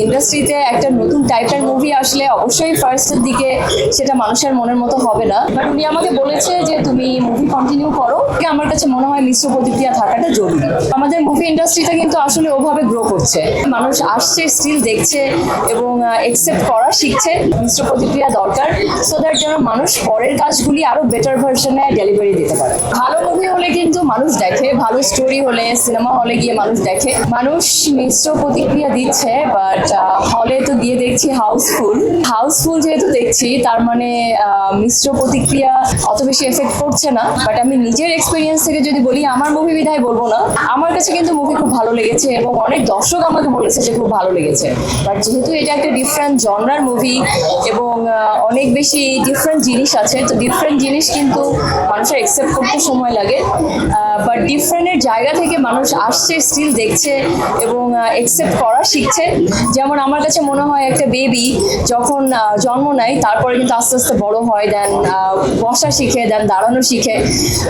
ইন্ডাস্ট্রিতে একটা নতুন টাইপের মুভি আসলে অবশ্যই ফার্স্টের দিকে সেটা মানুষের মনের মতো হবে না, বাট উনি আমাকে বলেছে যে তুমি মুভি কন্টিনিউ করো। আমার কাছে মনে হয় মিশ্র প্রতিক্রিয়া থাকাটা জরুরি। আমাদের মুভি ইন্ডাস্ট্রিটা কিন্তু আসলে ওভাবে গ্রো করছে, মানুষ আসছে, স্টিল দেখছে এবং একসেপ্ট করা শিখছে। মিশ্র প্রতিক্রিয়া দরকার, সো দ্যাট যেন মানুষ পরের কাজগুলি আরো বেটার ভার্সনে ডেলিভারি দিতে পারে। ভালো মুভি হলে কিন্তু মানুষ দেখে, ভালো স্টোরি হলে সিনেমা হলে গিয়ে মানুষ দেখে। মানুষ মিশ্র প্রতিক্রিয়া দিচ্ছে, বাট হলে তো গিয়ে দেখছি হাউসফুল যেহেতু দেখছি, তার মানে মিশ্র প্রতিক্রিয়া অত বেশি এফেক্ট করছে না। বাট আমি নিজের এক্সপিরিয়েন্স থেকে যদি বলি, আমার মুভি বিধায় বলবো না, আমার কাছে কিন্তু মুভি খুব ভালো লেগেছে এবং অনেক দর্শক আমাকে বলেছে যে খুব ভালো লেগেছে। বাট যেহেতু এটা একটা ডিফারেন্ট জনরার মুভি এবং অনেক বেশি ডিফারেন্ট জিনিস আছে, তো ডিফারেন্ট জিনিস কিন্তু মানুষের একসেপ্ট করতে সময় লাগে। বাট ডিফারেন্টের জায়গা থেকে মানুষ আসছে, স্টিল দেখছে এবং একসেপ্ট করা শিখছে। যেমন আমার কাছে মনে হয় একটা বেবি যখন জন্ম নেয়, তারপরে কিন্তু আস্তে আস্তে বড় হয়, দেন বসা শিখে, দেন দাঁড়ানো শিখে।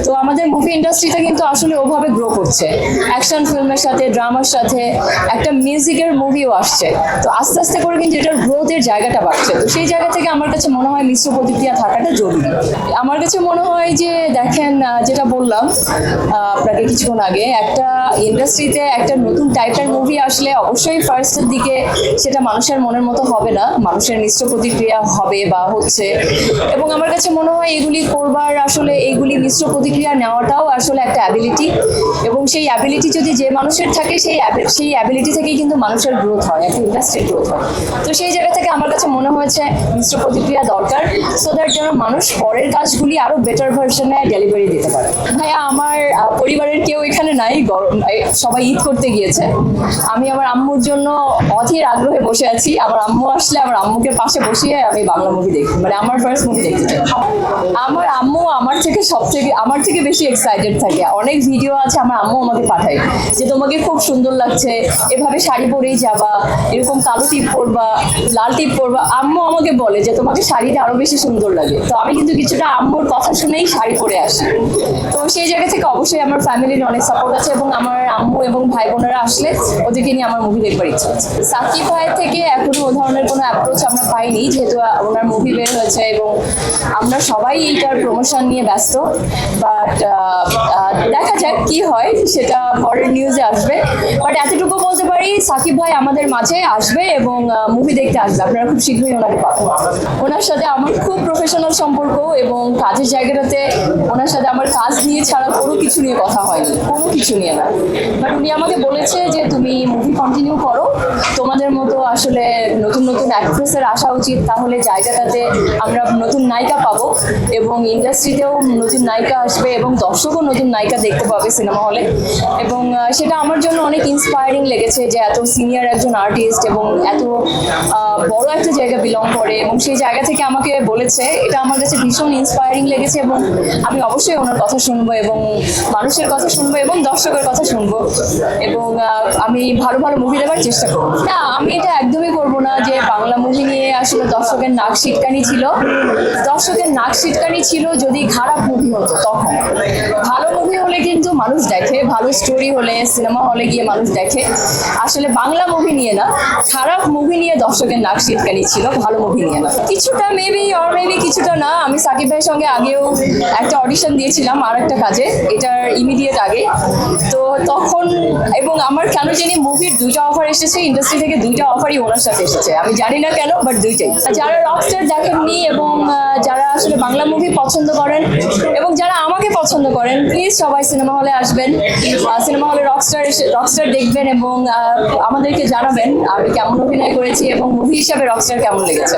তো আমাদের মুভি ইন্ডাস্ট্রিটা কিন্তু আসলে ওভাবে গ্রো করছে, অ্যাকশন ফিল্মের সাথে, ড্রামার সাথে, একটা মিউজিকের মুভিও আসছে। তো আস্তে আস্তে করে কিন্তু এটার গ্রোথের জায়গাটা বাড়ছে। তো সেই জায়গা থেকে আমার কাছে মনে হয় মিশ্র প্রতিক্রিয়া থাকাটা জরুরি। আমার কাছে মনে হয় যে দেখেন, যেটা বললাম আপনাকে কিছুক্ষণ আগে, একটা ইন্ডাস্ট্রিতে একটা নতুন টাইপের মুভি আসলে অবশ্যই ফার্স্টের দিকে সেটা মানুষের মনের মতো হবে না, মানুষের মিশ্র প্রতিক্রিয়া হবে বা হচ্ছে। এবং আমার কাছে মনে হয় এগুলি করবার আসলে এইগুলি মিশ্র প্রতিক্রিয়া নেওয়াটাও আসলে একটা অ্যাবিলিটি, এবং সেই অ্যাবিলিটি যদি যে মানুষের থাকে, সেই অ্যাবিলিটি থেকেই কিন্তু মানুষের গ্রোথ হয়, একটা ইন্ডাস্ট্রির গ্রোথ হয়। তো সেই জায়গা থেকে আমার কাছে মনে হয়েছে মিশ্র প্রতিক্রিয়া দরকার, সো দ্যাট যেন মানুষ পরের কাজগুলি আরো বেটার ভার্সনে ডেলিভারি দিতে পারে। ভাইয়া, আমার পরিবারের কেউ এখানে নাই, সবাই ঈদ করতে গিয়েছে। আমি আমার আম্মুর জন্য অধীর আগ্রহে বসে আছি। আমার আম্মু আসলে আমার আম্মুকে পাশে বসিয়ে আমি বাংলা মুভি দেখি, মানে আমার ফার্স্ট মুভি দেখতে চাই। আমার আম্মু আমার থেকে বেশি এক্সাইটেড থাকে। অনেক ভিডিও আছে আমার আম্মু আমাকে পাঠায় যে তোমাকে খুব সুন্দর লাগছে, এভাবে শাড়ি পরেই যাবা, এরকম কালো টিপ পরবা, লাল টিপ পরবা। আম্মু আমাকে বলে যে তোমাকে শাড়িটা আরো বেশি সুন্দর লাগে। তো আমি কিন্তু কিছুটা আম্মুর কথা শুনেই শাড়ি পরে আসি। তো সেই জায়গা থেকে অবশ্যই আমার ফ্যামিলির অনেক সাপোর্ট আছে এবং আমার আম্মু এবং ভাই বোনেরা আসলে ওদেরকে নিয়ে আমার মুভি দেখবার ইচ্ছা আছে। সাকিব ভাইয়ের থেকে এখনো ও ধরনের কোনো অ্যাপ্রোচ আমরা পাইনি, যেহেতু ওনার মুভি বের হয়েছে এবং আমরা সবাই এইটার প্রমোশন নিয়ে ব্যস্ত। বাট দেখা যাক কি হয়, সেটা পরের নিউজে আসবে। বাট এতটুকু বলতে পারি, সাকিব ভাই আমাদের মাঝে আসবে এবং মুভি দেখতে আসবে। আপনারা খুব শীঘ্রই ওনাকে পাবেন। ওনার সাথে আমার খুব প্রফেশনাল সম্পর্ক এবং কাজের জায়গাটাতে ওনার সাথে আমার কাজ নিয়ে ছাড়া কোনো কিছু নিয়ে কথা হয়নি, কোনো কিছু নিয়ে না। বাট উনি আমাকে বলেছে যে তুমি মুভি কন্টিনিউ করো, তোমাদের মতো আসলে নতুন নতুন অ্যাক্ট্রেসের আসা উচিত, তাহলে জায়গাটাতে আমরা নতুন নায়িকা পাবো এবং ইন্ডাস্ট্রিতেও নতুন নায়িকা আসবে এবং দর্শকও নতুন নায়িকা দেখতে পাবে সিনেমা হলে। এবং সেটা আমার জন্য অনেক ইন্সপায়ারিং লেগেছে যে এত সিনিয়র একজন আর্টিস্ট এবং এত বড় একটা জায়গা বিলং করে, এবং সেই জায়গা থেকে আমাকে বলেছে, এটা আমার কাছে ভীষণ ইন্সপায়ারিং লেগেছে। এবং আমি অবশ্যই ওনার কথা শুনবো এবং মানুষের কথা শুনবো এবং দর্শকের কথা শুনবো এবং আমি ভালো ভালো মুভি দেওয়ার চেষ্টা করবো। না, আমি এটা একদমই করবো না যে বাংলা মুভি নিয়ে আসলে দর্শকের নাক সিটকানি ছিল যদি খারাপ মুভি হতো। তখন ভালো মুভি হলে কিন্তু মানুষ দেখে, ভালো স্টোরি হলে সিনেমা হলে গিয়ে মানুষ দেখে। আসলে বাংলা মুভি নিয়ে না, খারাপ মুভি নিয়ে দর্শকের নাক সিটকানি ছিল, ভালো মুভি নিয়ে না। কিছুটা মেবি কিছুটা না। আমি সাকিব ভাইয়ের সঙ্গে আগেও একটা অডিশন দিয়েছিলাম আর একটা কাজে, এটার ইমিডিয়েট আগে। তো তখন এবং আমার কেন জানি মুভির 2টা অফার এসেছে, ইন্ডাস্ট্রি থেকে 2টা অফারই ওনার সাথে এসেছে। আমি জানি না কেন, বাট 2টাই। যারা রকস্টার দেখেননি এবং যারা আসলে বাংলা মুভি পছন্দ করেন এবং যারা আমাকে পছন্দ করেন, প্লিজ সবাই সিনেমা হলে আসবেন, সিনেমা হলে রকস্টার দেখবেন এবং আমাদেরকে জানাবেন আমি কেমন অভিনয় করেছি এবং মুভি হিসাবে রকস্টার কেমন লেগেছে।